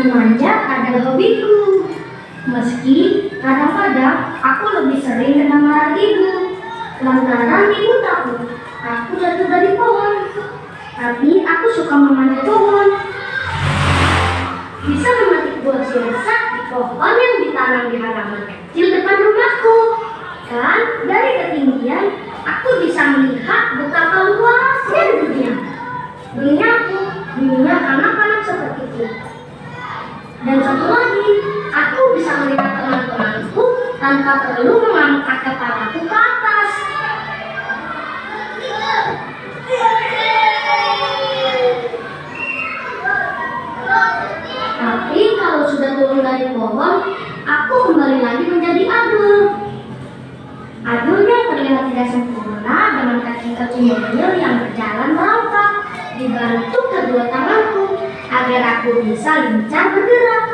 Memanjat adalah hobiku. Meski kadang-kadang aku lebih sering kena marah ibu. Lantaran ibu takut aku jatuh dari pohon. Tapi aku suka memanjat pohon. Bisa memetik buah sirsak di pohon yang ditanam di halaman kecil depan rumahku. Dan dari ketinggian aku bisa melihat betapa luasnya dunia. Dunia anak-anak seperti itu. Dan satu lagi, aku bisa melihat teman-temanku tanpa perlu mengangkat kepalaku ke atas. Tapi kalau sudah turun dari pohon, aku kembali lagi menjadi Adul. Adulnya terlihat tidak sempurna dengan kaki-kaki mungil yang berjalan melompat, dibantu kedua tanganku agar aku bisa lincah bergerak.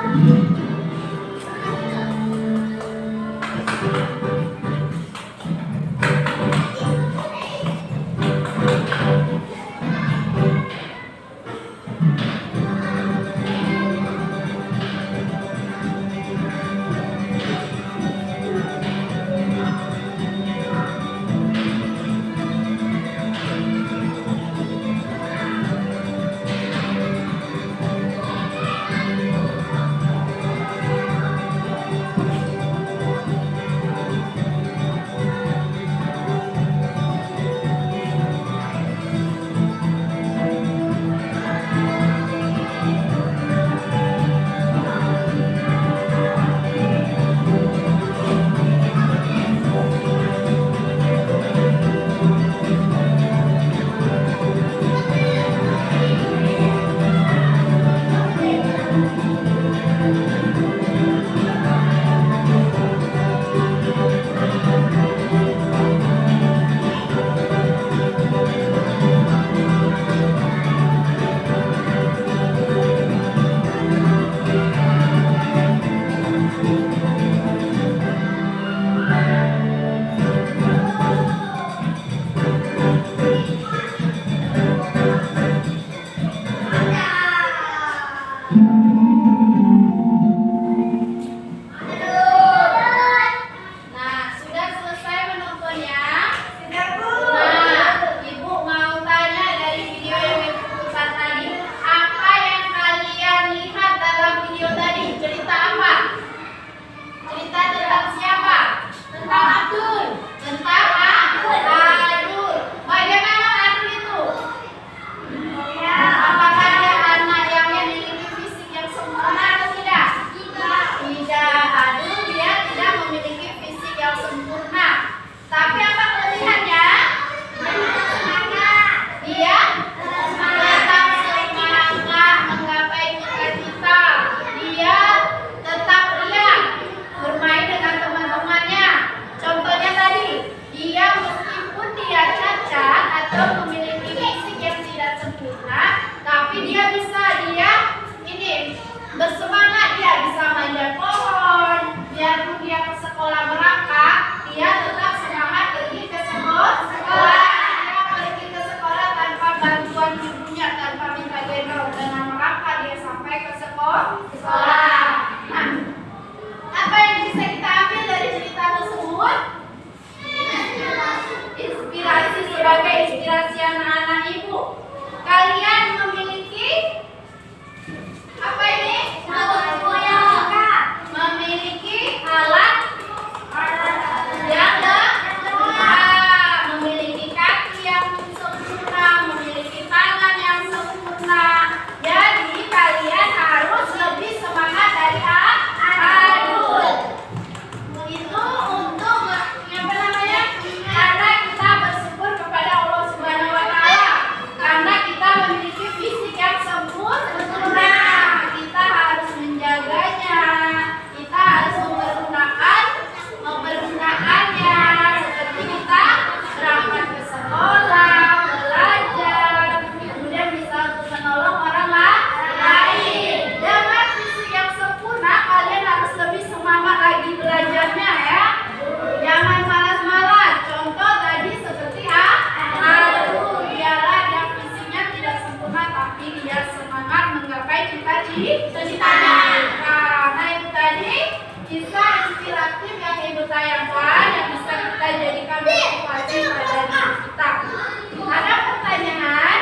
Jadi kalian harus lebih semangat biar semangat menggapai cita-citanya. Nah, itu tadi kisah inspiratif yang Ibu tayangkan yang bisa kita jadikan motivasi pada diri kita. Ada pertanyaan?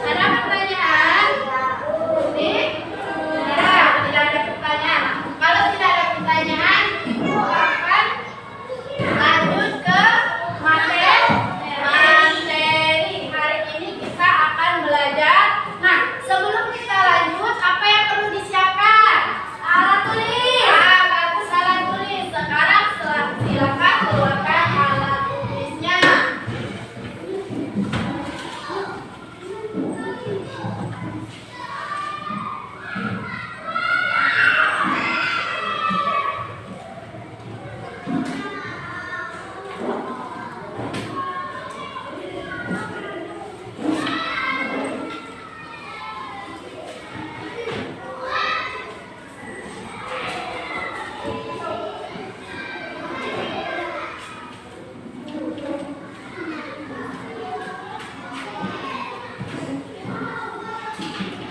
Ada pertanyaan? Ini? Tidak ada pertanyaan. Kalau tidak ada pertanyaan, Ibu akan lanjut ke materi. Hari ini kita akan belajar. Nah, sebelum kita lanjut, apa yang perlu disiapkan? Alat tulis. Bagus, alat tulis. Sekarang silakan keluarkan alat tulisnya.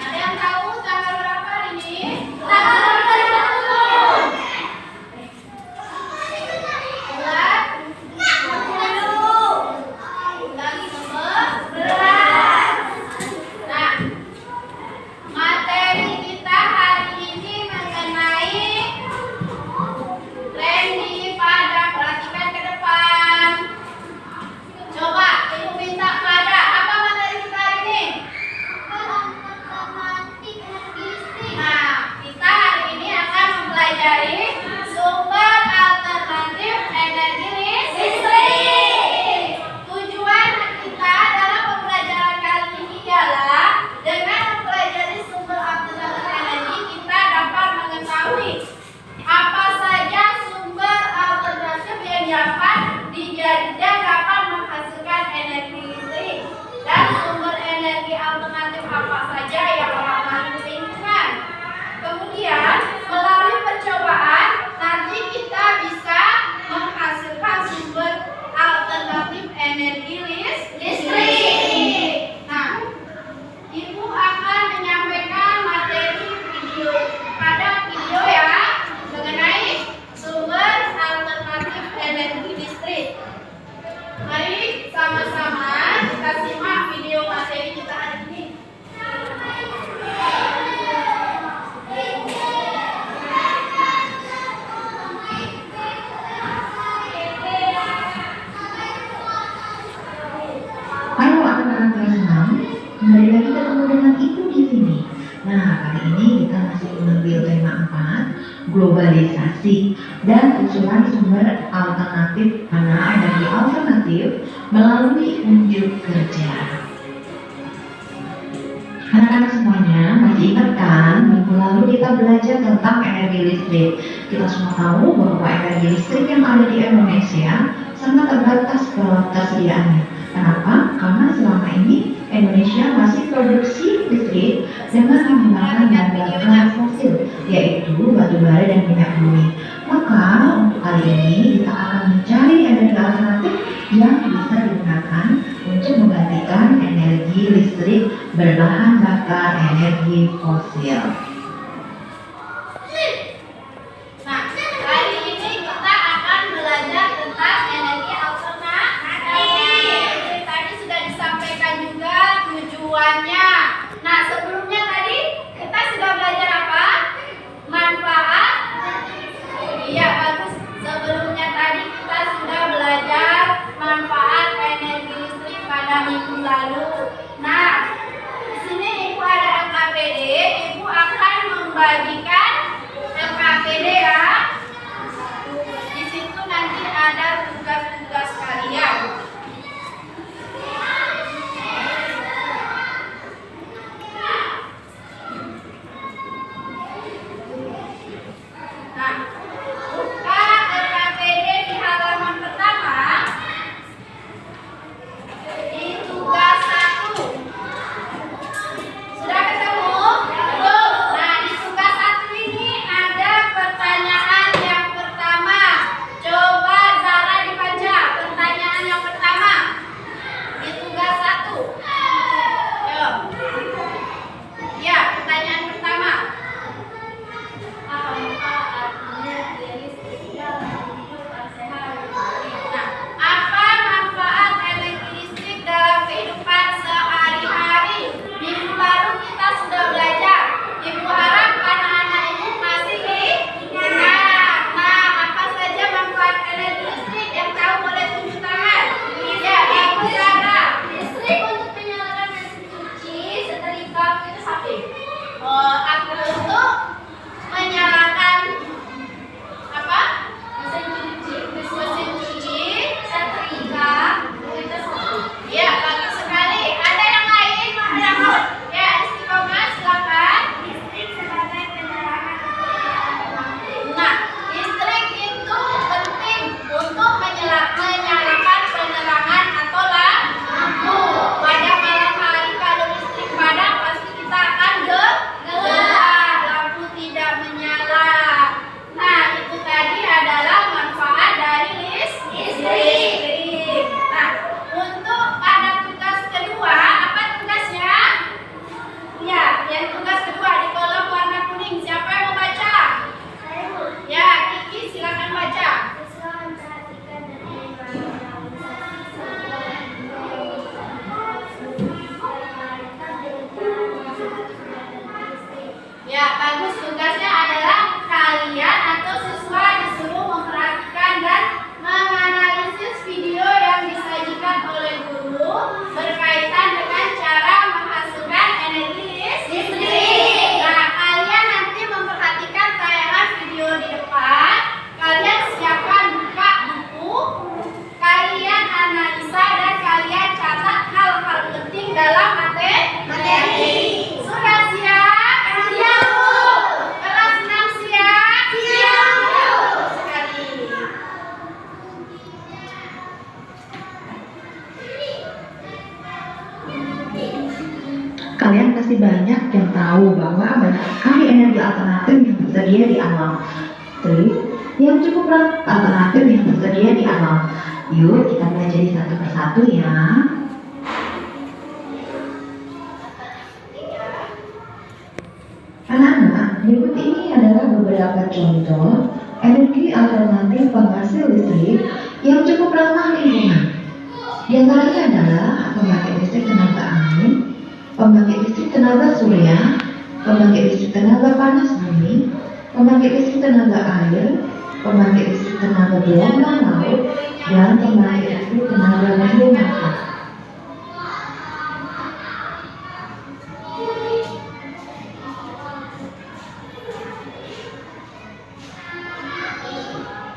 Ada yang tahu tanggal berapa hari ini? Tanggal 30. Bulan 10. Bulan 11. Nah, materi kita hari ini mengenai Randy pada perhatikan ke depan. Coba Ibu minta pada apa materi kita hari ini? Nah, kita hari ini akan mempelajari sumber alternatif energi listrik. Tujuan kita dalam pembelajaran kali ini ialah dengan mempelajari sumber alternatif energi kita dapat mengetahui apa saja sumber alternatif yang dapat dijadikan dapat menghasilkan energi listrik dan sumber energi alternatif apa saja yang ramah lingkungan. Kemudian melalui percobaan nanti kita bisa menghasilkan sumber alternatif energi listrik. Nah, Ibu akan menyampaikan materi video pada video ya mengenai sumber alternatif energi listrik. Mari sama-sama kita simak video materi kita hari ini. Halo anak-anak kelas 6, kembali lagi ketemu dengan Ibu di sini. Nah, kali ini kita masih mengambil tema 4, globalisasi dan usulan sumber alternatif karena energi alternatif melalui unjuk kerja. Anak-anak semuanya masih ingat kan minggu lalu kita belajar tentang energi listrik. Kita semua tahu bahwa energi listrik yang ada di Indonesia sangat terbatas ketersediaannya. Kenapa? Karena selama ini Indonesia masih produksi listrik dengan menggunakan bahan bakar fosil, yaitu batu bara dan minyak bumi. Maka untuk kali ini kita akan mencari energi alternatif yang bisa digunakan untuk menggantikan energi listrik berbahan bakar energi fosil. Nah, hari ini kita akan belajar tentang energi alternatif. Tadi sudah disampaikan juga tujuannya. Nah, sebelumnya tadi kita sudah belajar apa? Manfaat. Iya, bagus. Sebelumnya tadi kita sudah belajar manfaat energi listrik pada minggu lalu. Nah, di sini Ibu ada LKPD. Ibu akan Kalian pasti banyak yang tahu bahwa banyak sekali energi alternatif yang tersedia di alam. Terus, yang cukuplah alternatif yang tersedia di alam. Yuk kita pelajari satu persatu ya. Anak-anak, berikut ini adalah beberapa contoh energi alternatif penghasil listrik yang cukup ramah lingkungan. Di antaranya adalah pembangkit listrik tenaga angin, pembangkit listrik tenaga surya, pembangkit listrik tenaga panas bumi, pembangkit listrik tenaga air, pembangkit listrik tenaga gelombang laut, dan pembangkit listrik tenaga biomasa.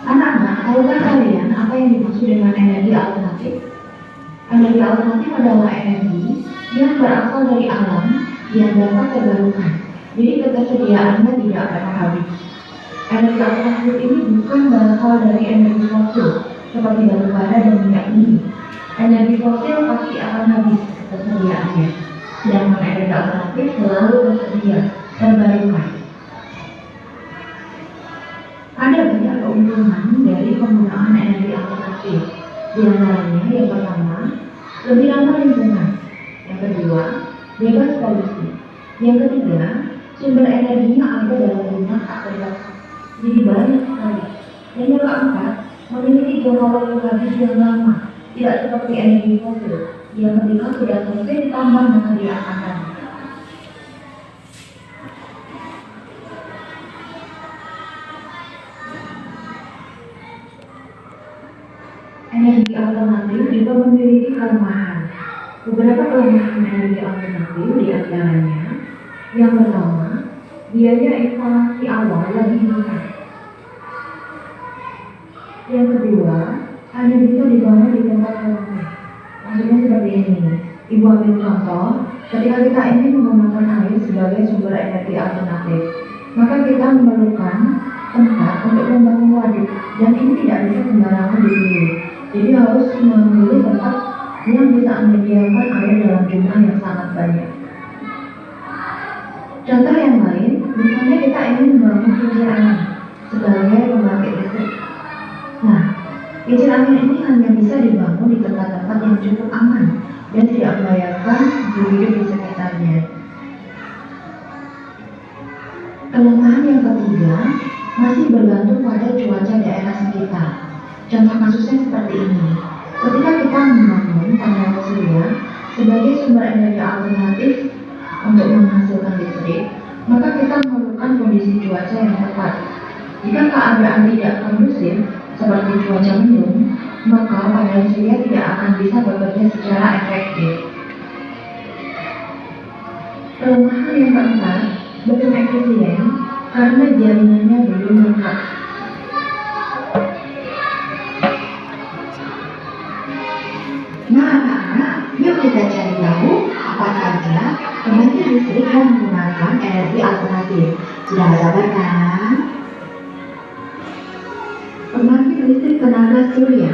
Anak-anak, tahukah kalian apa yang dimaksud dengan energi alternatif? Energi alternatif adalah energi yang berasal dari alam yang dapat terbarukan. Jadi ketersediaannya tidak pernah habis. Energi alternatif ini bukan berasal dari energi fosil seperti batu bara dan minyak bumi. Energi fosil pasti akan habis ketersediaannya. Sedangkan energi alternatif selalu tersedia, terbarukan. Ada banyak keuntungan dari penggunaan energi alternatif. Di antaranya yang pertama, lebih ramah lingkungan. Yang kedua, bebas polusi. Yang ketiga, sumber energinya ada dalam rumah tak terbatas. Jadi banyak sekali. Dan yang keempat, memiliki jangka waktu habis yang lama. Tidak seperti energi fosil yang ketika sudah selesai ditambah maka dia akan habis. Energi alternatif juga memiliki kelemahan. Beberapa kelemahan energi alternatif diantaranya: yang pertama, biaya instalasi awal lebih murah. Yang kedua, hanya bisa dibangun di tempat tertentu. Maksudnya seperti ini. Ibu ambil contoh, ketika kita ingin menggunakan air sebagai sumber energi alternatif, maka kita memerlukan tempat untuk membangun waduk, dan ini tidak bisa sembarangan dipilih. Jadi harus memilih tempat yang bisa menyediakan air dalam jumlah yang sangat banyak. Contoh yang lain, misalnya kita ingin membangun kincir angin sebagai pembangkit listrik. Nah, kincir angin ini hanya bisa dibangun di tempat-tempat yang cukup aman dan tidak membahayakan hidup di sekitarnya. Kelemahan yang ketiga, masih bergantung pada cuaca daerah sekitar. Contoh kasusnya seperti ini. Ketika kita membangun panel surya sebagai sumber energi alternatif untuk menghasilkan listrik, maka kita memerlukan kondisi cuaca yang tepat. Jika keadaan tidak kondusif seperti cuaca mendung, maka panel surya tidak akan bisa bekerja secara efektif. Kelemahan yang keempat, belum efisien karena jaringannya belum lengkap. Nah, anak-anak, yuk kita cari tahu apa saja pembangkit listrik yang menggunakan energi alternatif. Sudah sabar kan? Pembangkit listrik tenaga surya.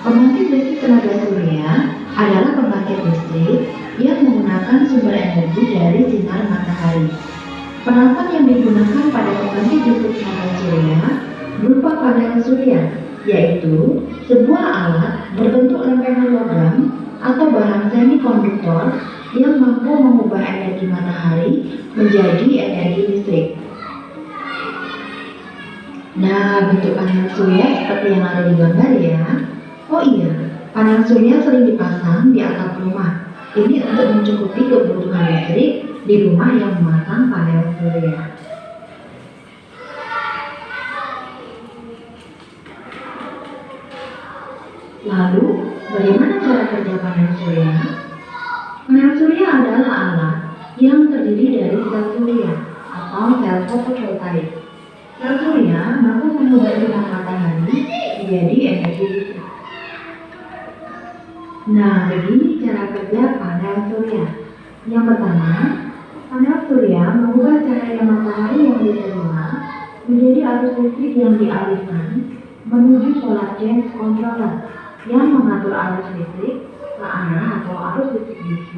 Pembangkit listrik tenaga surya adalah pembangkit listrik yang menggunakan sumber energi dari sinar matahari. Peralatan yang digunakan pada pembangkit listrik tenaga surya berupa panel surya, yaitu sebuah alat berbentuk lempengan logam atau barang semikonduktor yang mampu mengubah energi matahari menjadi energi listrik. Nah, bentuk panel surya seperti yang ada di gambar ya. Oh iya, panel surya sering dipasang di atap rumah. Ini untuk mencukupi kebutuhan listrik di rumah yang memasang panel surya. Lalu, bagaimana cara kerja panel surya? Panel surya adalah alat yang terdiri dari sel surya atau sel fotovoltaik. Sel surya mampu mengubah sinar matahari menjadi energi listrik. Nah, begini cara kerja panel surya. Yang pertama, panel surya mengubah cahaya matahari yang diterima menjadi arus listrik yang dialihkan menuju solar change controller yang mengatur arus listrik ke arah atau arus listrik DC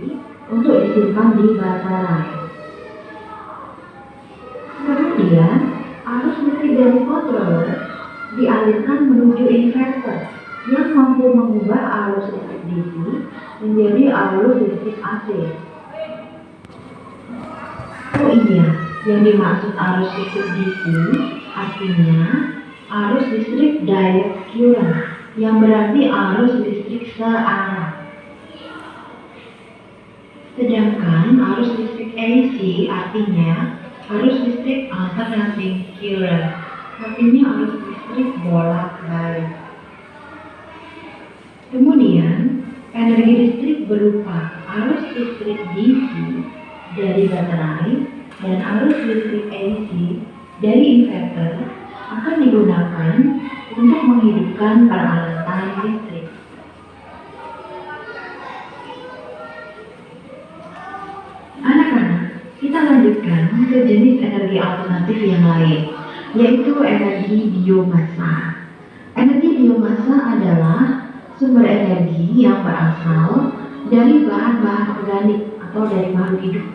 untuk disimpan di baterai. Kemudian, arus listrik dari controller dialirkan menuju inverter yang mampu mengubah arus listrik DC menjadi arus listrik AC. Oh iya, yang dimaksud arus listrik DC artinya arus listrik direct current, yang berarti arus listrik searah. Sedangkan arus listrik AC artinya arus listrik alternating current, artinya arus listrik bolak-balik. Kemudian, energi listrik berupa arus listrik DC dari baterai dan arus listrik AC dari inverter akan digunakan untuk menghidupkan peralatan listrik. Anak-anak, kita lanjutkan ke jenis energi alternatif yang lain, yaitu energi biomassa. Energi biomassa adalah sumber energi yang berasal dari bahan-bahan organik atau dari makhluk hidup.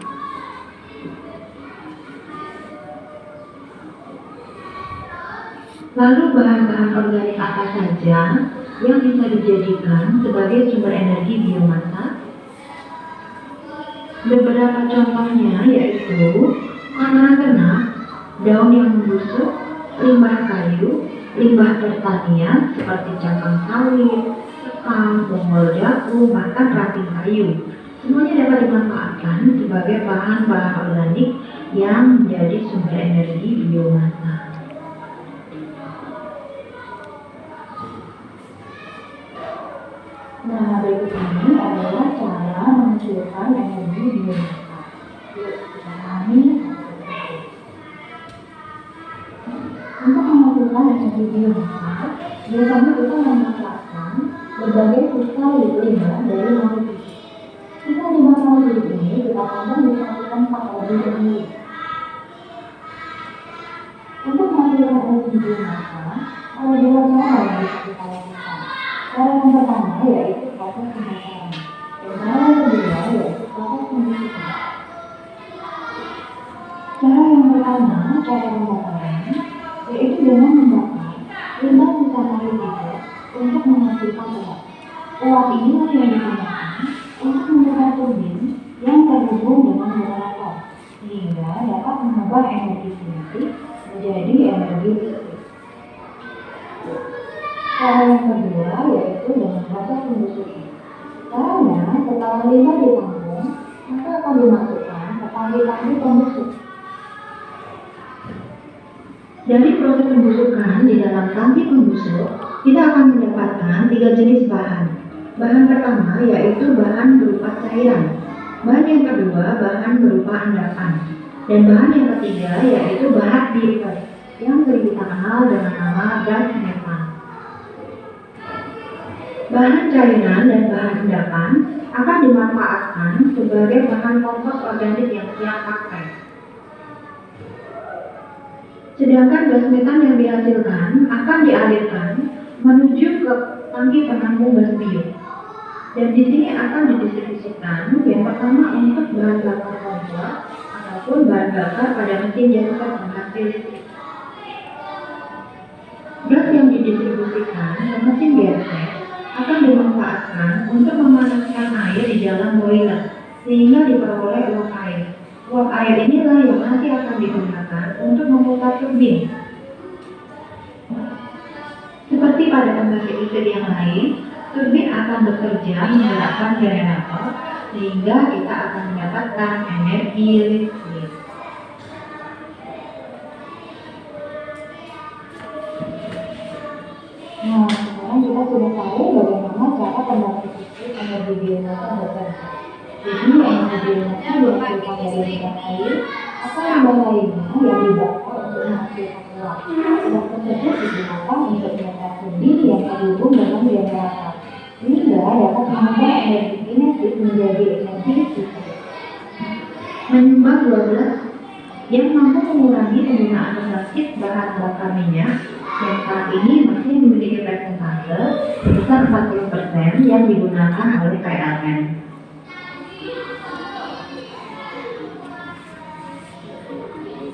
Lalu bahan-bahan organik apa saja yang bisa dijadikan sebagai sumber energi biomassa? Beberapa contohnya yaitu kotoran ternak, daun yang membusuk, limbah kayu, limbah pertanian seperti cangkang sawit, sekam, bonggol jagung, bahkan ranting kayu. Semuanya dapat dimanfaatkan sebagai bahan-bahan organik yang menjadi sumber energi biomassa. Nah, berikut ini adalah cara menghasilkan energi biomassa. Yuk, kita pahami. Untuk menghasilkan energi biomassa, biasanya kita memanfaatkan berbagai sisa limbah dari makhluk hidup. Sisa limbah makhluk hidup ini kita kadang dihasilkan pakai energi. Untuk menghasilkan energi biomassa, ada dua cara yang bisa kita lakukan. Cara yang pertama yaitu proses pembakaran, dan cara yang kedua yaitu proses pembusukan. Cara yang pertama, cara pembakaran, yaitu dengan membakar limbah sisa makhluk hidup untuk menghasilkan uap. Uap inilah yang digunakan untuk membuat turbin yang terhubung dengan generator, sehingga dapat mengubah energi kinetik menjadi energi listrik. Cara yang kedua yaitu dengan proses pembusukan. Caranya, setelah limbah ditampung, maka akan dimasukkan ke tangki-tangki pembusuk. Dari proses pembusukan di dalam tangki pembusuk, kita akan mendapatkan 3 jenis bahan. Bahan pertama yaitu bahan berupa cairan. Bahan yang kedua bahan berupa endapan. Dan bahan yang ketiga yaitu bahan bitter yang sering kita kenal dengan nama gas metan. Bahan cairan dan bahan endapan akan dimanfaatkan sebagai bahan kompos organik yang siap pakai. Sedangkan gas metan yang dihasilkan akan dialirkan menuju ke tangki penampung gas bio. Dan di sini akan didistribusikan yang pertama untuk bahan bakar kompor ataupun bahan bakar pada mesin genset penghasil listrik. Gas yang didistribusikan ke mesin genset akan dimanfaatkan untuk memanaskan air di dalam boiler sehingga diperoleh uap air. Uap air inilah yang nanti akan digunakan untuk memutar turbin. Seperti pada pembangkit listrik yang lain, turbin akan bekerja menggerakkan generator sehingga kita akan mendapatkan energi listrik. Nah, sekarang kita sudah tahu bagaimana cara pembangkit listrik energi biomassa bekerja. Jadi energi biomassa dihasilkan dari limbah kayu atau limbah lainnya yang dibakar untuk menghasilkan uap. Uap tersebut digunakan untuk memutar turbin yang terhubung dengan generator, sehingga dapat mengubah energi kinetik menjadi energi listrik. Menyumbang 12 yang mampu mengurangi penggunaan drastis bahan bakar minyak yang saat ini masih memiliki persentase sebesar 40% yang digunakan oleh PLN.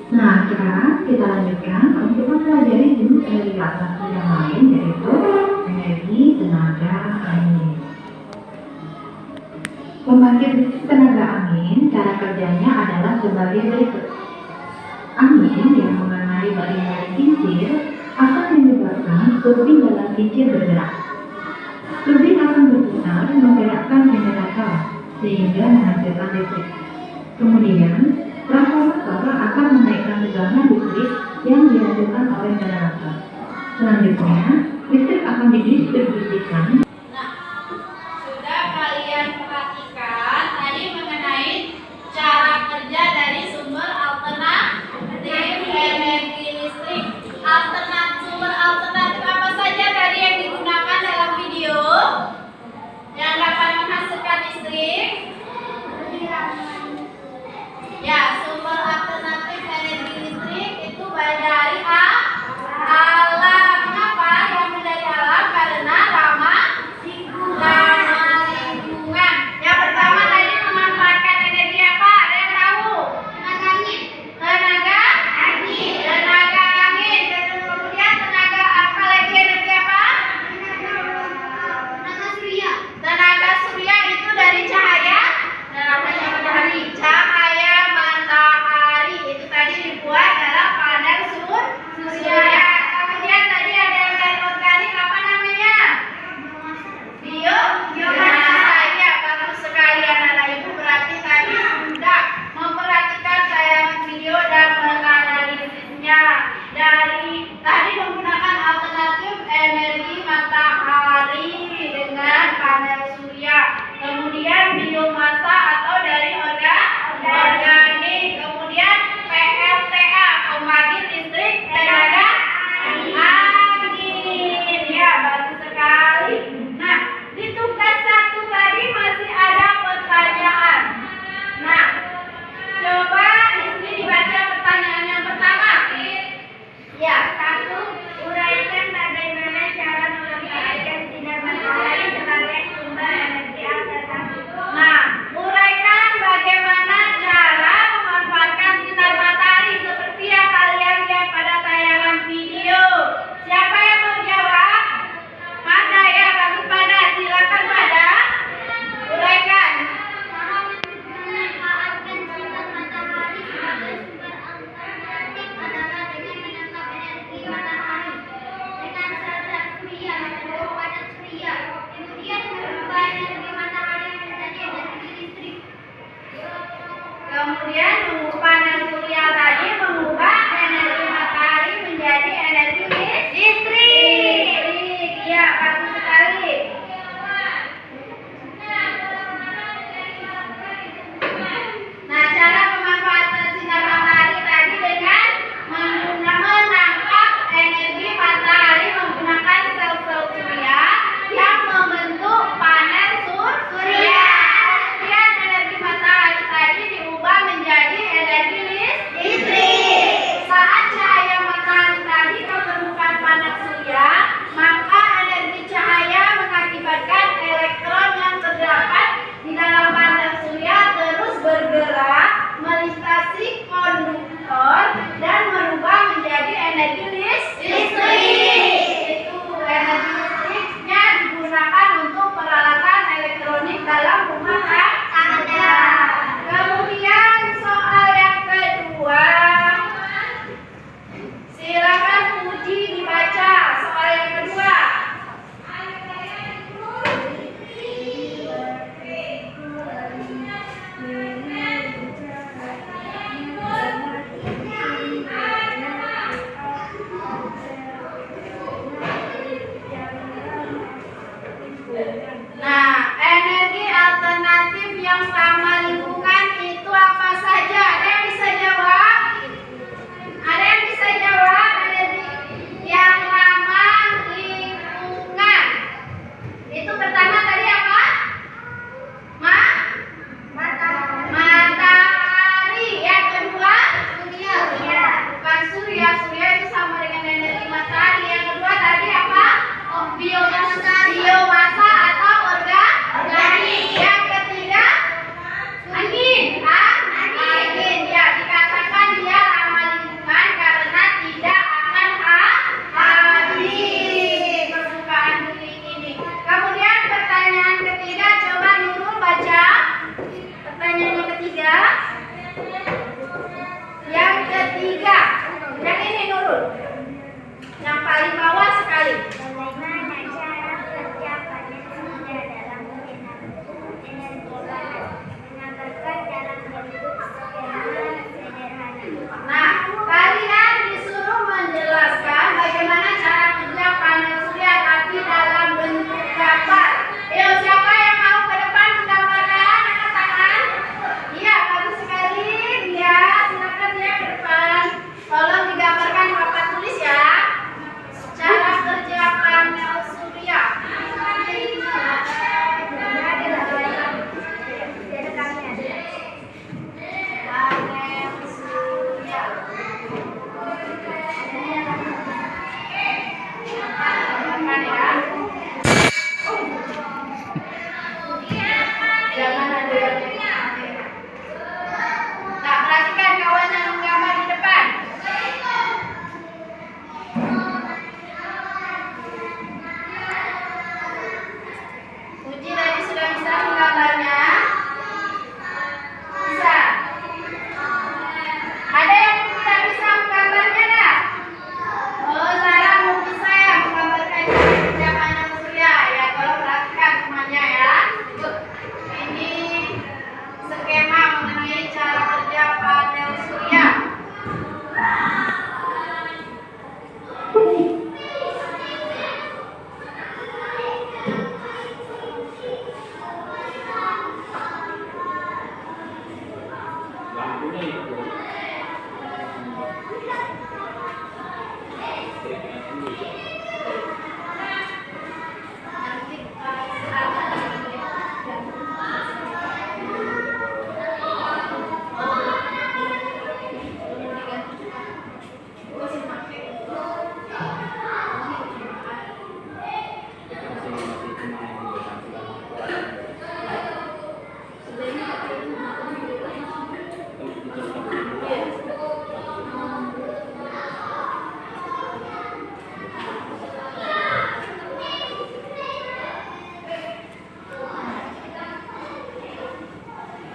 Nah, sekarang kita lanjutkan untuk mempelajari jenis energi alternatif yang lain, yaitu energi tenaga angin. Pembangkit listrik tenaga angin, cara kerjanya adalah sebagai berikut. Angin yang mengenai baling-baling kincir akan menyebabkan turbin dalam kincir bergerak. Turbin akan berputar menggerakkan generator sehingga menghasilkan listrik. Kemudian, transformator akan menaikkan tegangan listrik yang dihasilkan oleh generator. Selanjutnya, listrik akan didistribusikan. Nah, sudah kalian perhatikan tadi mengenai cara kerja dari sumber alternatif energi listrik. Sumber alternatif apa saja tadi yang digunakan dalam video yang dapat menghasilkan listrik? Ya, sumber alternatif energi listrik itu dari alam. Kenapa yang dari alam? Karena ramah lingkungan. Yang pertama tadi memanfaatkan energi apa? Ada yang tahu? Tenaga angin. Tenaga angin. Tenaga angin. Kemudian tenaga apa lagi? Energi apa? Tenaga surya. Tenaga surya itu dari cahaya. Matahari. Cahaya matahari itu tadi dibuat dalam panel surya. Kemudian tadi ada yang dari organik, apa namanya? Biomasa. Ya, bagus sekali anak-anak ibu. Berarti tadi sudah memperhatikan tayangan video dan menganalisisnya. Dari tadi menggunakan alternatif energi matahari dengan panel surya. Kemudian biomasa atau dari organik. Kemudian PLTA, pembangkit listrik tenaga angin. Ya, bagus sekali. Nah, di tugas 1 tadi masih ada pertanyaan. Nah, coba di sini dibaca pertanyaan yang pertama. Ya, 1. Uraikan bagaimana cara memanfaatkan sinar matahari sebagai sumber energi alternatif. Nah, uraikan bagaimana cara memanfaatkan sinar matahari seperti yang kalian lihat pada tayangan video. Siapa yang mau jawab? Pada ya, bagus pada. Silakan pada. Uraikan. Memanfaatkan sinar matahari sebagai sumber alternatif adalah dengan menangkap energi matahari dengan sel-sel surya atau panel surya, kemudian mengubah energi matahari menjadi energi listrik. Kemudian panel surya tadi mengubah energi matahari menjadi energi listrik. Ya, bagus sekali. Nah, cara pemanfaatan sinar matahari tadi dengan menangkap energi matahari menggunakan sel-sel surya yang membentuk panel surya. Kemudian energi matahari tadi diubah menjadi energi listrik.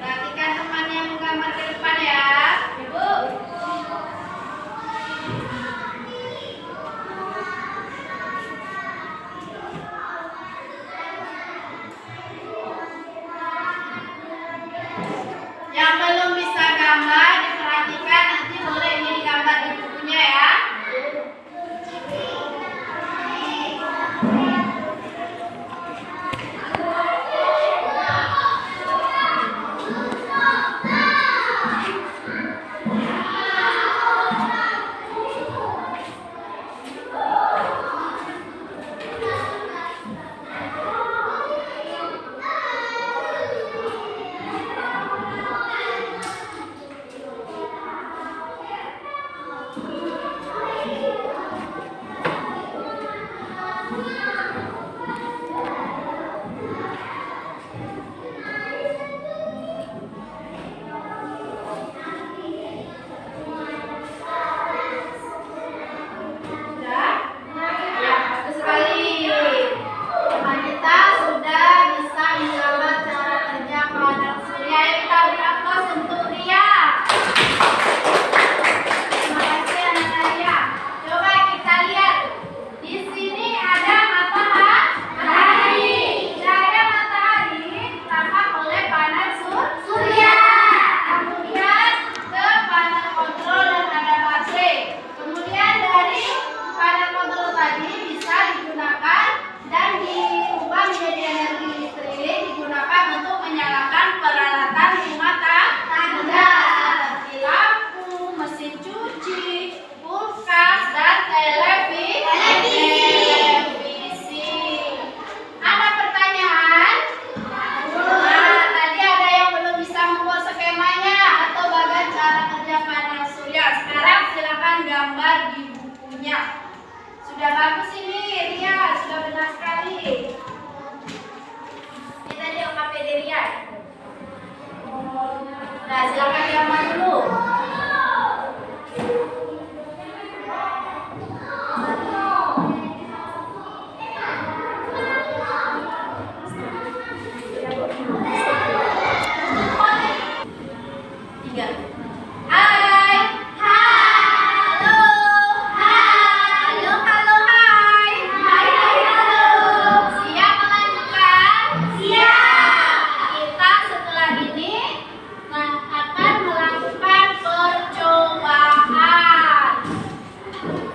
Perhatikan teman yang menggambar ke depan ya, Ibu. Yang belum bisa gambar diperhatikan, nanti boleh ini digambar di bukunya ya. Sudah? Ya, bagus sekali. Teman kita sudah bisa menggambar cara kerja panel surya. Ayo kita beri aplaus untuk Ria. Terima kasih anak Ria. Coba kita lihat. Di sini ada matahari. Cahaya matahari ditangkap oleh panel surya. Kemudian ke panel kontrol dan ada baterai. Kemudian dari panel kontrol tadi bisa digunakan dan diubah menjadi energi listrik digunakan untuk menyalakan peralatan rumah tangga seperti lampu, mesin cuci, kulkas, dan televisi. Ada pertanyaan? Nah, tadi ada yang belum bisa membuat skemanya atau bagian cara kerja panel surya. Sekarang silakan gambar di bukunya. Sudah bagus ini, Ria. Sudah benar sekali. Ini tadi OKPD Ria. Nah, silakan gambar dulu. Tiga. Hai. Halo. Halo, halo, hai. Hai, hai, halo. Siap melanjutkan? Siap. Kita setelah ini akan melakukan percobaan.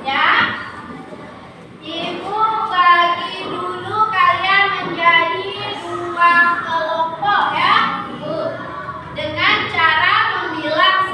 Ya. Ibu bagi dulu kalian menjadi dua kelompok ya. Dengan cara membilang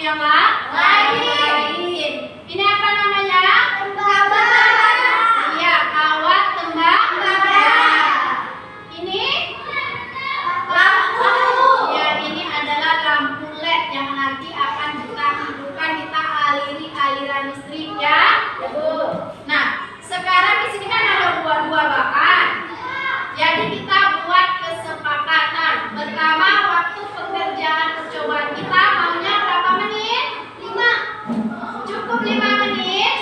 yang lain. Ini apa namanya? Tembaga. Iya, kawat tembaga. Ini Lampu. ya, ini adalah lampu LED yang nanti akan kita hidupkan, kita aliri aliran listrik ya. Nah, sekarang di sini kan ada dua bahan. Jadi kita buat kesepakatan. Pertama, waktu pengerjaan percobaan kita maunya berapa menit? 5. Cukup 5 menit?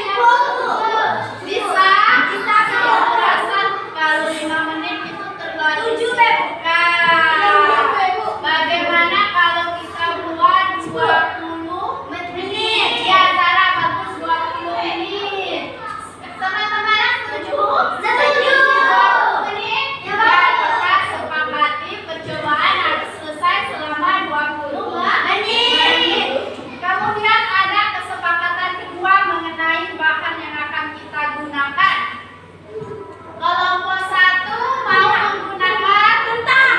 Bisa. Bisa kalau berdasar. Kalau 5 menit itu terlalu 7, singkat. Bagaimana kalau kita buat 20 menit? Ya, Sarah, bagus 20 menit. Teman-teman setuju? Setuju. 20 menit? Ya, Ya, kita sepakati percobaan harus selesai selama 20 menit. Kemudian ada kesepakatan kedua mengenai bahan yang akan kita gunakan. Kelompok 1 mau menggunakan tentang.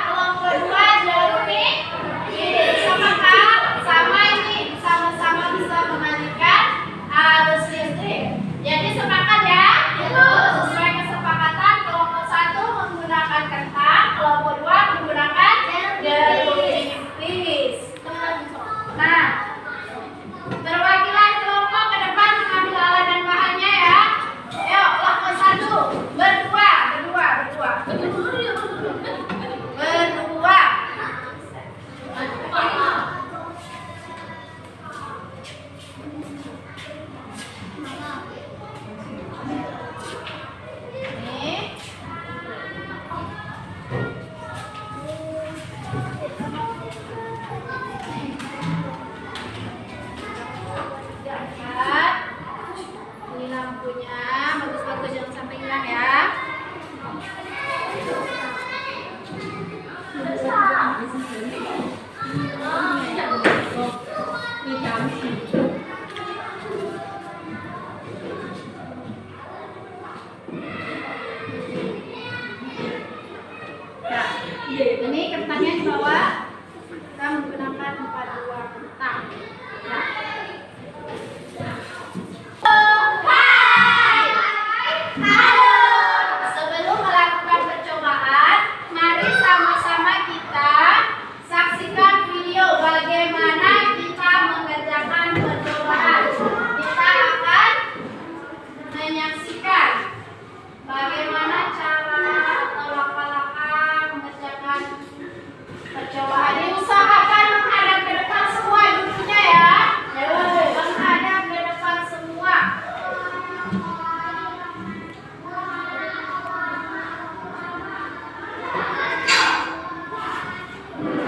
Kelompok 2 jernih. Sepakat sama ini sama-sama bisa mengalirkan arus listrik. Jadi sepakat ya? Sesuai kesepakatan, kelompok 1 menggunakan kentang, kelompok 2 menggunakan jernih nipis. Nah, perwakilan kelompok ke depan mengambil alat dan bahannya ya. Ayo, kelompok 1 berdua. Nih. Lihat. Ini lampunya, bagus-bagus jangan sampai hilang ya. Nah, ini kentangnya di bawah. Kita menggunakan 42 kentang. Nah. Sebelum melakukan percobaan, mari sama-sama kita saksikan video bagaimana kita mengerjakan percobaan. Kita akan menyaksikan bagaimana cara atau langkah-langkah mengerjakan percobaan. Diusahakan menghadap ke depan semua duduknya ya. Menghadap ke depan semua.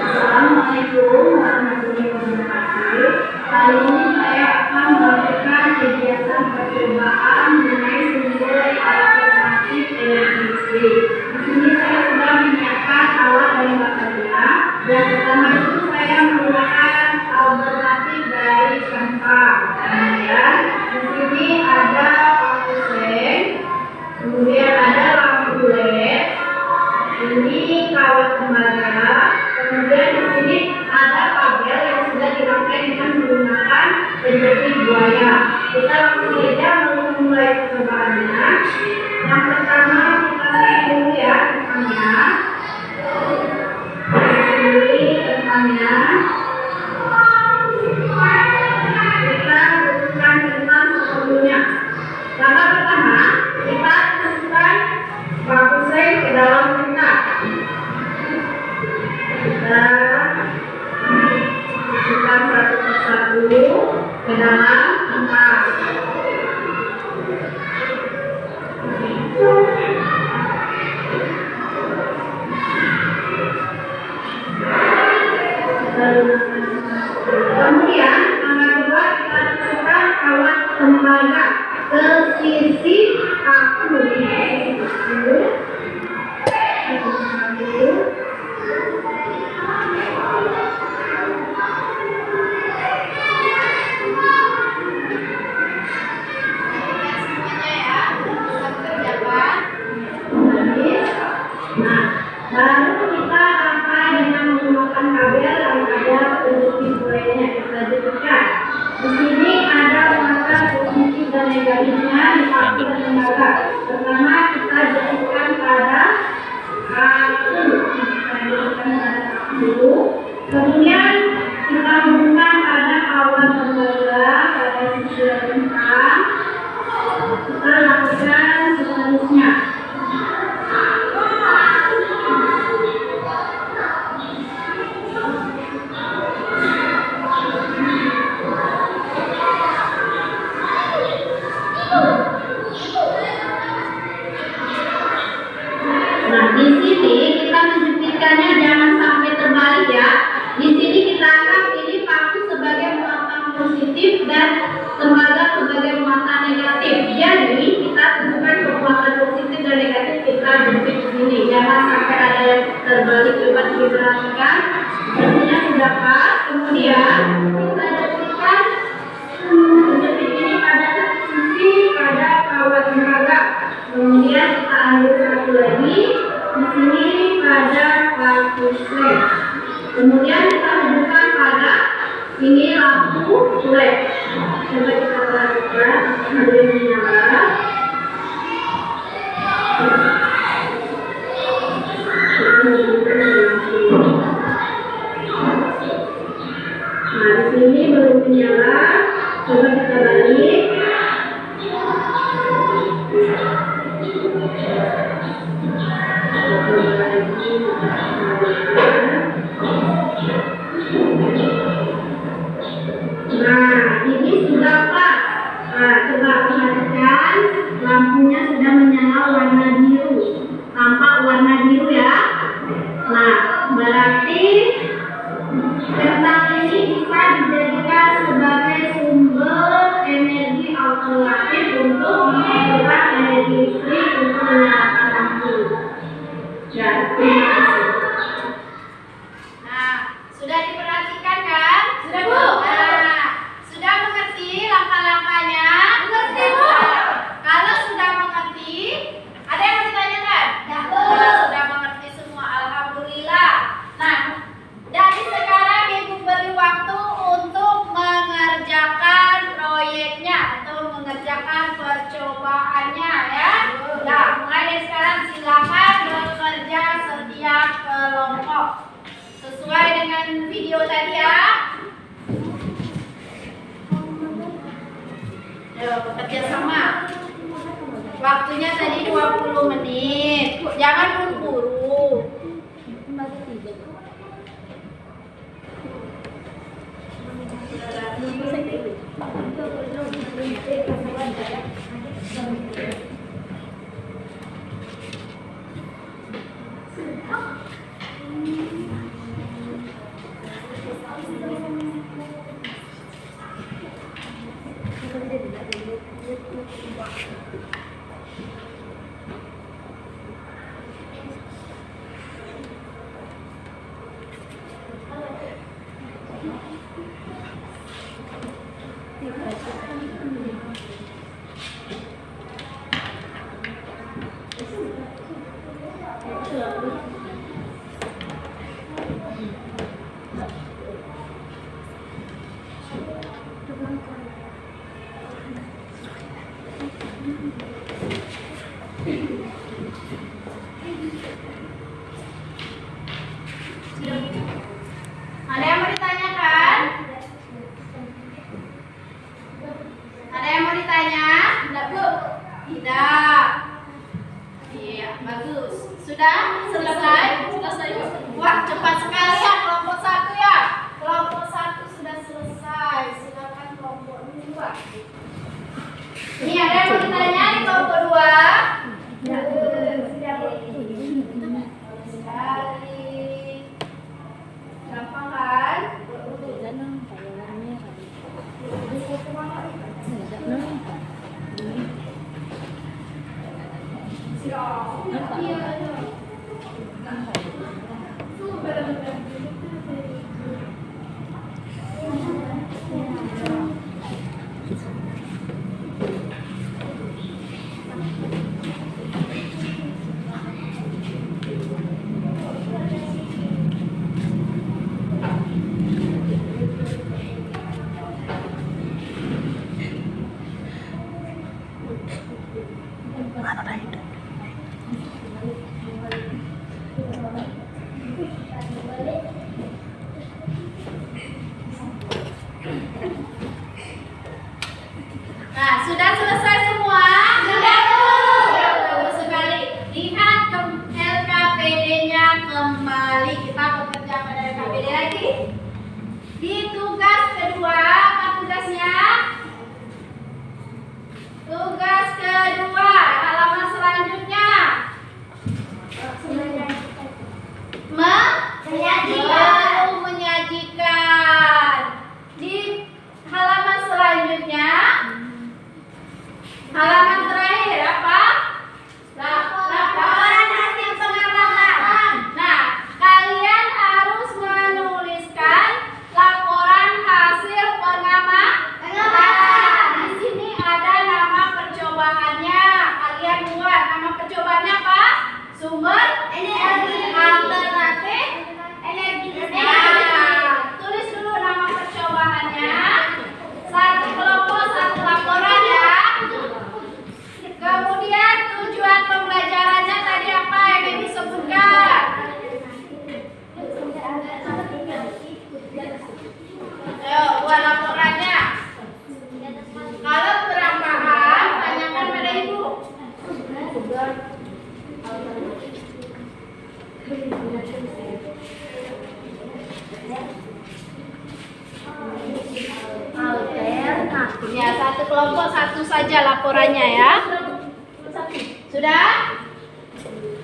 Assalamualaikum warahmatullahi wabarakatuh. Kali ini saya akan melakukan kegiatan percobaan mengenai sumber alternatif energi listrik. Di sini saya sudah menyiapkan alat dan bahannya. Yang pertama itu saya menggunakan alternatif dari kentang. Kemudian di sini ada lampu seng, kemudian ada lampu LED. Ini kawat tembaga. Kemudian di sini ada kabel yang sudah dirangkai dengan menggunakan penjepit buaya. Kita langsung saja memulai percobaannya. Yang pertama kita lihat dulu ya kentangnya. Ini kentangnya. Kita masukkan kentang sepenuhnya. Langkah pertama kita masukkan batu seng ke dalam kentang. Kita masukkan satu persatu ke dalam kentang. Kemudian langkah kedua kita masukkan kawat tembaga ke sisi aku. Baru kita rangkai dengan menggunakan kabel yang ada penjepit buayanya. Kita negatifnya di faktor lembaga. Pertama, kita jadikan pada dulu. Kemudian kita hubungkan pada awan lembaga pada sisi rentang. Kita lakukan seterusnya. Nah, di sini kita menjepitkannya jangan sampai terbalik ya. Di sini kita akan pilih paku sebagai muatan positif dan tembaga sebagai muatan negatif. Jadi kita tentukan muatan positif dan negatif kita jepit di sini. Jangan sampai ada yang terbalik. Coba diperhatikan. Jepitnya sudah pas. Kemudian kita jepitkan jepit ini pada satu sisi pada kawat tembaga. Kemudian kita ambil satu lagi di sini pada paku led. Kemudian kita hubungkan pada ini lampu led. Coba kita perhatikan ada yang menyala. Nah, di sini belum menyala. Coba kita balik. Nah, ini sudah pas. Nah, coba perhatikan lampunya sudah menyala warna biru. Tampak warna biru ya. Nah, berarti kentang ini bisa dijadikan sebagai sumber energi alternatif untuk menghasilkan energi listrik untuk menyalakan lampu. Ya, terima kasih. Nah, sudah diperhatikan kan? Sudah, Bu. Nah, sudah mengerti langkah-langkahnya? Mengerti, Bu. Kalau sudah mengerti, ada yang mau ditanyakan? Ya, Bu. Sudah mengerti semua, alhamdulillah. Nah, dari sekarang Ibu beri waktu untuk mengerjakan proyeknya atau mengerjakan percobaannya ya. Nah, mulai dari sekarang silakan bekerja setiap kelompok sesuai dengan video tadi ya. Ayo bekerja sama. Waktunya tadi 20 menit. Jangan buru-buru. Ada yang mau ditanyakan? Ada yang mau ditanya? Tidak, Bu. Tidak. Iya, bagus. Sudah selesai? Selesai. Wah, cepat sekali ya kelompok 1 ya. Kelompok 1 sudah selesai. Silakan kelompok 2. Ini ada yang mau ditanya di kelompok 2? Sekali. Gampang kan? Nah, sudah selesai semua? Sudah, Bu. Bagus sekali. Lihat LKPD-nya kembali. Kita bekerja pada LKPD lagi. Di tugas kedua, apa tugasnya? Tugas kedua, halaman selanjutnya. Baru menyajikan. Di halaman selanjutnya, halaman terakhir apa? Laporan hasil pengamatan. Nah, kalian harus menuliskan laporan hasil pengamatan. Di sini ada nama percobaannya. Kalian buat nama percobaannya apa? Sumber energi alternatif energi. Tulis dulu nama percobaannya. Satu kelompok, satu laporan ya. Kemudian tujuan pembelajarannya tadi apa yang Dewi sebutkan? Ayo buat laporannya. Kalau kurang paham, tanyakan pada ibu. Ya, satu kelompok satu saja laporannya ya. Sudah?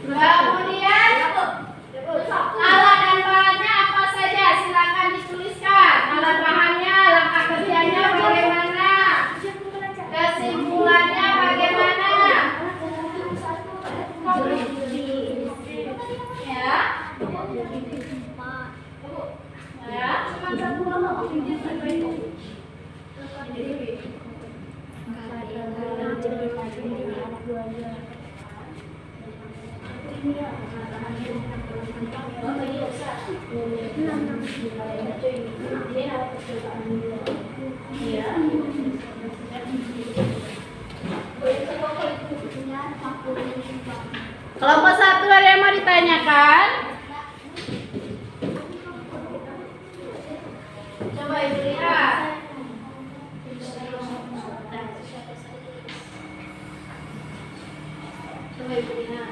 Kemudian alat dan bahannya apa saja? Silakan dituliskan. Alat bahannya, langkah kerjanya bagaimana? Kesimpulannya bagaimana? Ya. Ya. Kelompok satu ada yang mau ditanyakan? Coba ibu lihat. Coba ibu lihat.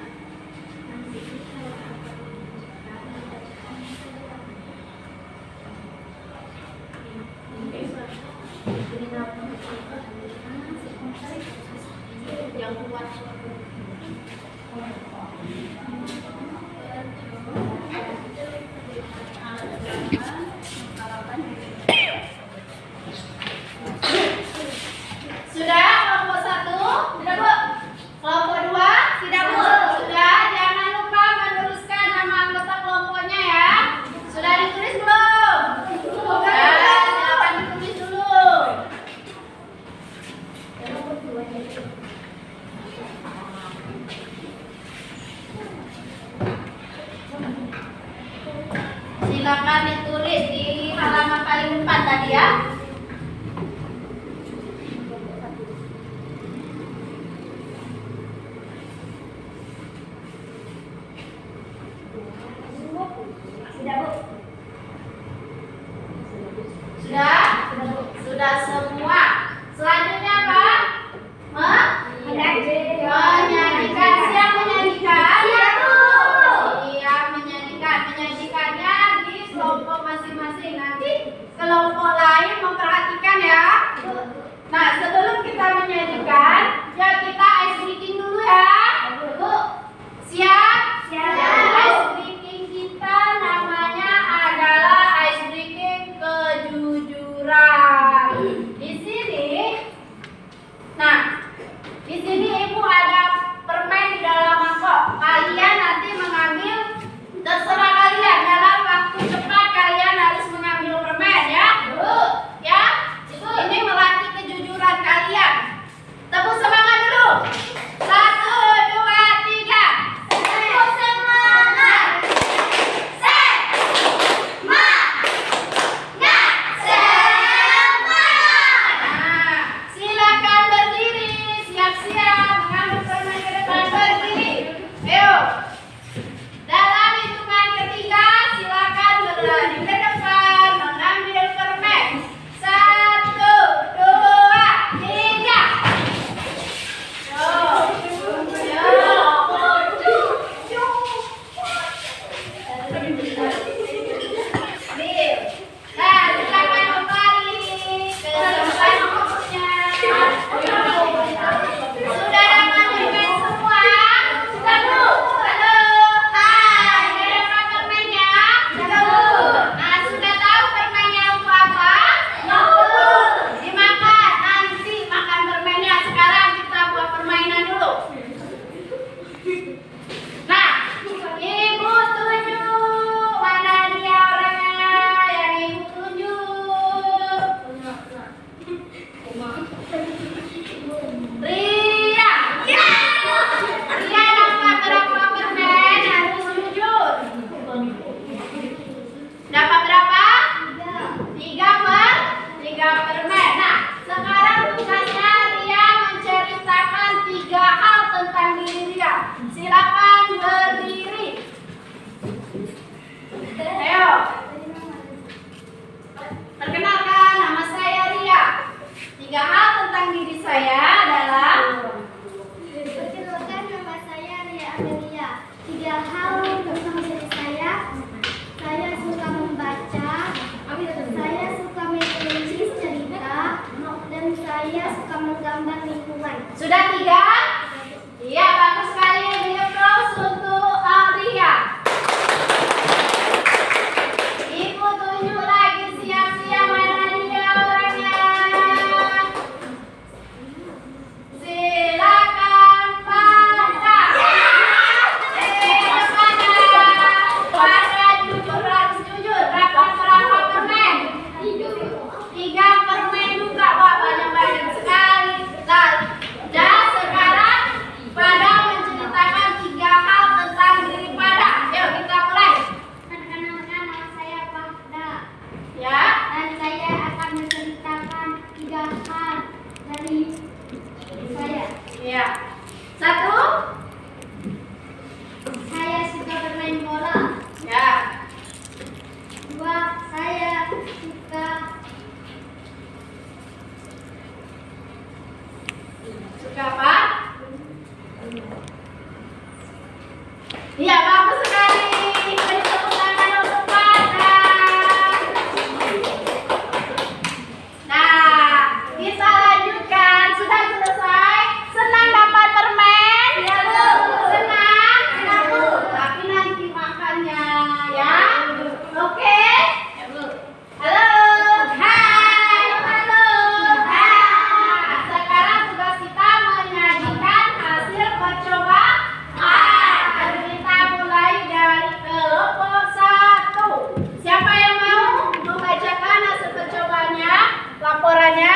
Yang kuat. Sudah kelompok satu? Sudah, Bu? Kelompok dua? Sudah, Bu? Sudah, jangan lupa menuliskan nama anggota kelompoknya ya. Sudah ditulis belum? Sudah, silakan ditulis dulu. Silakan ditulis di halaman paling depan tadi ya. Sudah? Sudah semua. Selanjutnya apa? Menyajikan. Siap menyajikan? Siap menyajikan. Menyajikannya di kelompok masing-masing. Nanti kelompok lain Ria. Ya. Ria dapat berapa permen? Harus jujur. Dapat berapa? 3 permen. Nah, sekarang tugasnya Ria menceritakan 3 hal tentang diri Ria. Silakan berdiri. Ayo. Perkenalkan, nama saya Ria. 3 hal tentang diri saya adalah. Perkenalkan, nama saya Ria Amelia. 3 hal tentang diri saya suka membaca, saya suka menulis cerita, dan saya suka menggambar lingkungan. Sudah 3? Iya, bagus sekali. Beri aplaus untuk Ria. Ibu tunjuk lagi siap-siap, mana dia orangnya. Silakan pada. Pada jujur, harus jujur. Dapat berapa permen? 3 permen juga, Pak. Banyak-banyak sekali. Dan sekarang pada menceritakan 3 hal tentang diri pada. Yuk kita mulai. Perkenalkan, nama saya Fahda. Ya. Dan saya akan menceritakan 3 hal dari saya. Ya. 1. Saya suka bermain bola. Ya. 2. Saya Suka apa? Iya, bagus sekali. Beri tepuk tangan untuk Pada. Nah, kita lanjutkan. Sudah selesai. Senang dapat permen? Ya, Bu. Senang? Ya, Bu. Tapi nanti makannya, ya. Oke? Ya, Bu. Halo. Hai. Halo. Hai. Sekarang tugas kita menyajikan hasil percobaan. Kita mulai dari kelompok 1. Siapa yang mau membacakan hasil percobaannya, laporannya?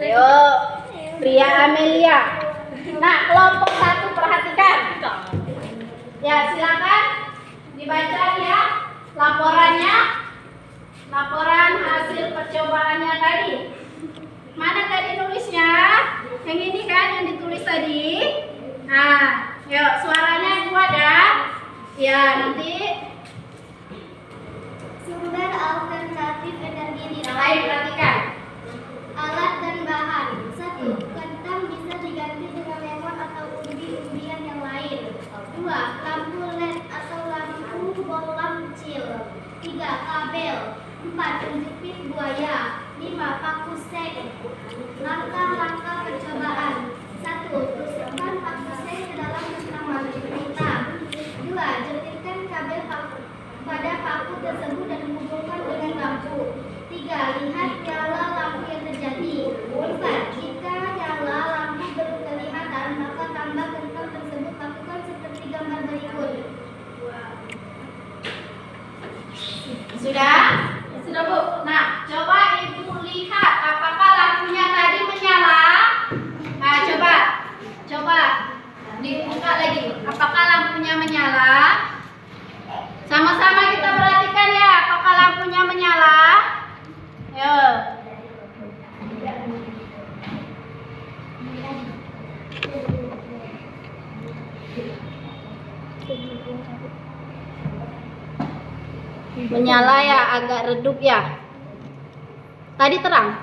Ayo, Ria Amelia. Nah, kelompok 1 perhatikan. Ya, silakan dibaca ya laporannya. Laporan hasil percobaannya tadi. Mana tadi nulisnya? Yang ini kan yang ditulis tadi. Nah, yuk suaranya kuat ya. Ya, nanti sumber alternatif energi di yang lain perhatikan. alat dan bahan. 1. Kentang bisa diganti dengan lemon atau umbi-umbian yang lain. 2. Lampu LED atau lampu bohlam kecil. 3. Kabel. 4. Penjepit buaya. 5. Paku seng. Langkah-langkah percobaan. 1. Tusukkan paku seng ke dalam rekaman cerita. 2. Jelitkan kabel pada paku tersebut dan hubungkan dengan lampu. 3. Lihat nyala lampu yang terjadi. 4. Jika nyala lampu belum kelihatan, maka tambah kentang tersebut. Lakukan seperti gambar berikut. Sudah? Sudah, Bu. Nah, coba Ibu lihat apakah lampunya tadi menyala. Nah, coba dibuka lagi. Apakah lampunya menyala? Sama-sama kita perhatikan ya, apakah lampunya menyala? Ayo. Menyala ya, agak redup ya. Tadi terang?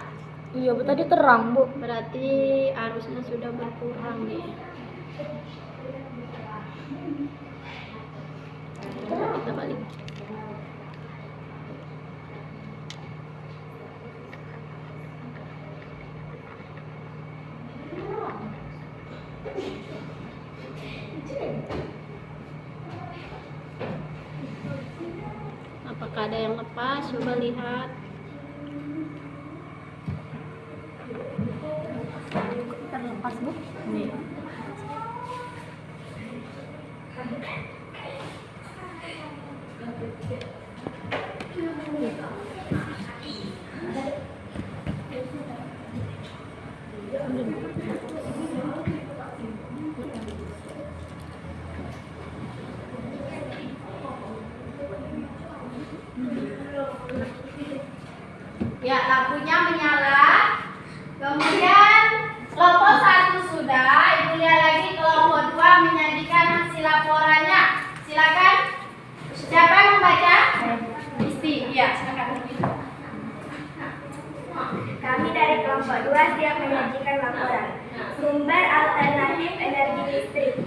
Iya, Bu, tadi terang, Bu. Berarti arusnya sudah berkurang nih. Kita balik. Apakah ada yang lepas? Coba lihat. Terlepas, Bu. Nih. Ya, lampunya menyala. Kemudian kelompok 1 sudah. Ibu lihat lagi kelompok 2 menyajikan hasil laporannya. Silakan. Siapa yang membaca? Isti. Iya, silakan. Kami dari kelompok 2 siap menyajikan laporan. Sumber alternatif energi listrik.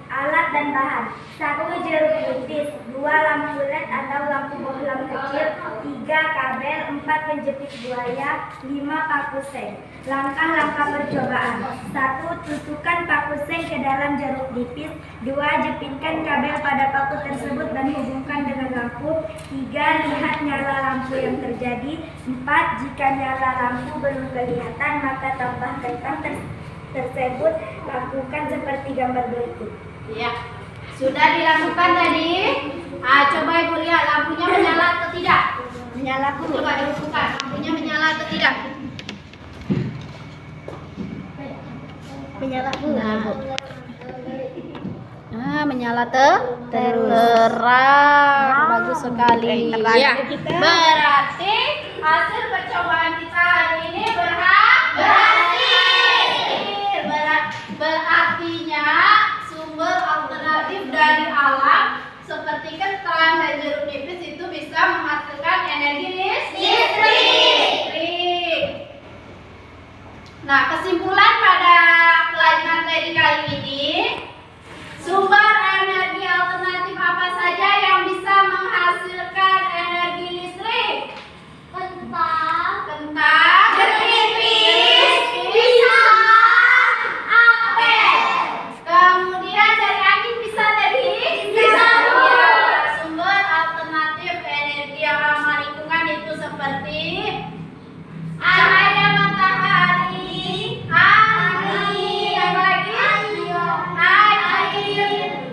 Alat dan bahan. 1 jeruk nipis, 2 lampu LED atau lampu bohlam kecil, 3 kabel, 4 penjepit buaya, 5 paku seng. Langkah-langkah percobaan. 1. Tusukkan paku seng ke dalam jeruk nipis. 2. Jepitkan kabel pada paku tersebut dan hubungkan dengan lampu. 3. Lihat nyala lampu yang terjadi. 4. Jika nyala lampu belum kelihatan, maka tambahkan tersebut. Lakukan seperti gambar berikut. Iya. Sudah dilakukan tadi. Coba Ibu lihat lampunya menyala atau tidak? Menyala, Bu. Coba Ibu buka. Lampunya menyala atau tidak? Menyala, Bu. Menyala terang. Bagus sekali. Ya. Berarti hasil percobaan kita hari ini berhasil. Berartinya sumber alternatif dari alam seperti kentang dan jeruk nipis itu bisa menghasilkan energi listrik. Nah, kesimpulan pada pelajaran materi kali ini, sumber energi alternatif apa saja yang bisa menghasilkan energi listrik? Kentang, jeruk nipis, pisang, apel. Kemudian dari angin bisa dari pisang. Ya, sumber alternatif energi yang ramah lingkungan itu seperti cahaya matahari, angin, apa lagi? Air,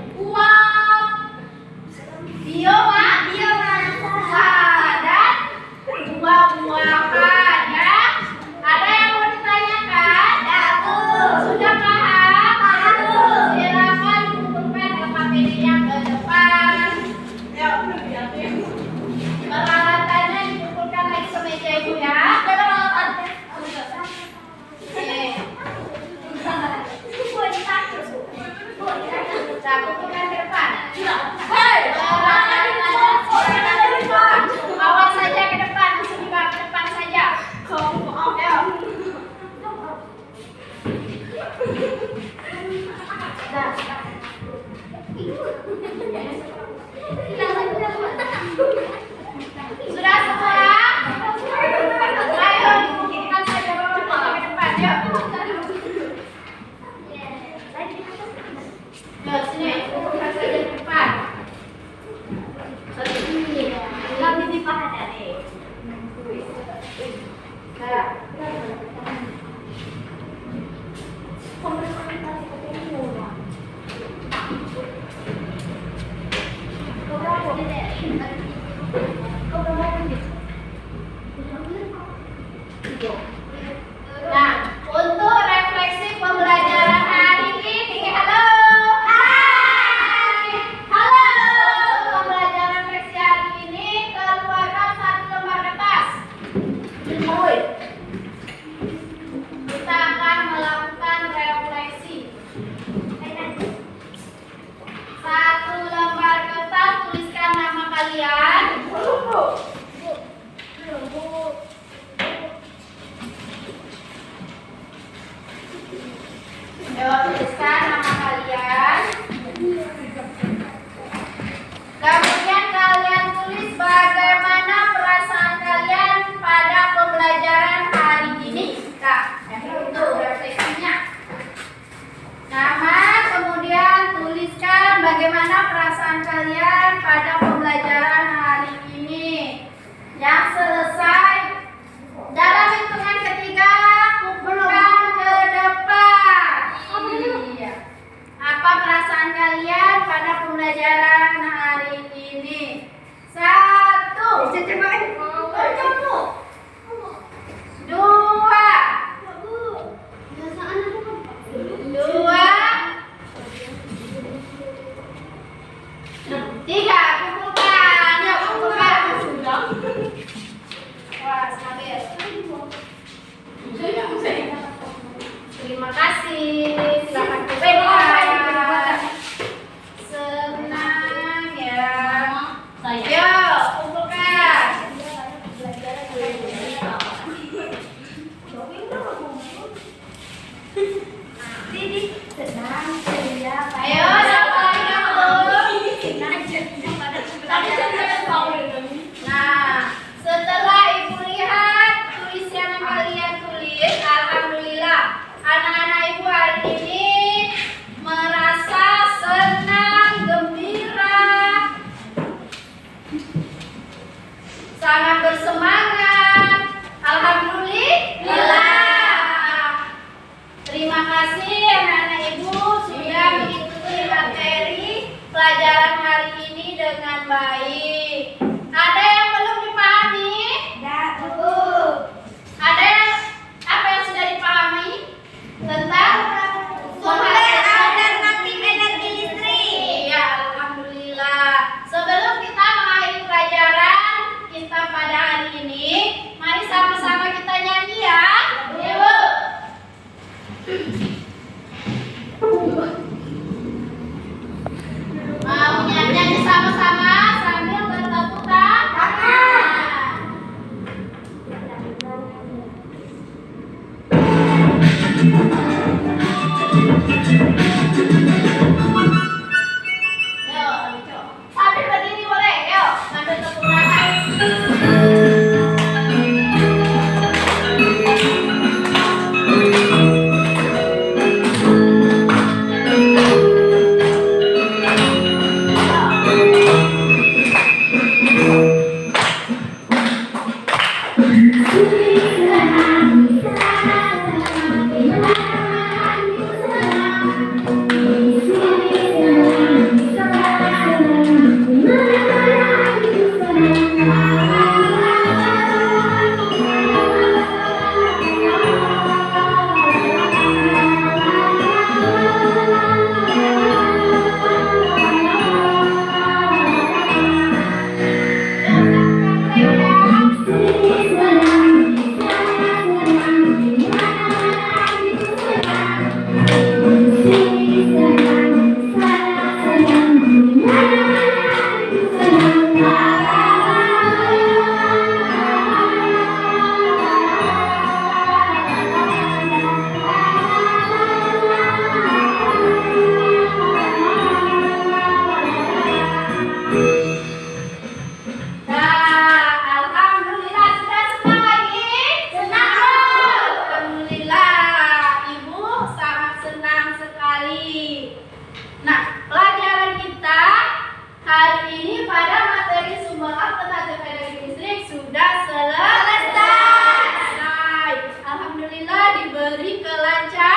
Tenang, ceria. Ayo, siapa lagi yang belum? Nah, setelah ibu lihat tulisan yang kalian tulis, alhamdulillah, anak-anak ibu hari ini merasa senang, gembira, sangat bersemangat. Alhamdulillah. Terima kasih anak-anak ibu sudah mengikuti materi pelajaran hari ini dengan baik. Ada yang belum dipahami? Ada yang apa yang sudah dipahami tentang menghasilkan alternatif energi listrik? Ya, alhamdulillah. Sebelum kita mengakhiri pelajaran kita pada hari ini, mari sama-sama kita nyanyi ya. Ibu. Mau nyanyi sama-sama sambil bertepuk tangan. Yuk, sambil berdiri boleh. Yuk, sambil tepuk tangan. Sudah selesai. Alhamdulillah diberi kelancaran.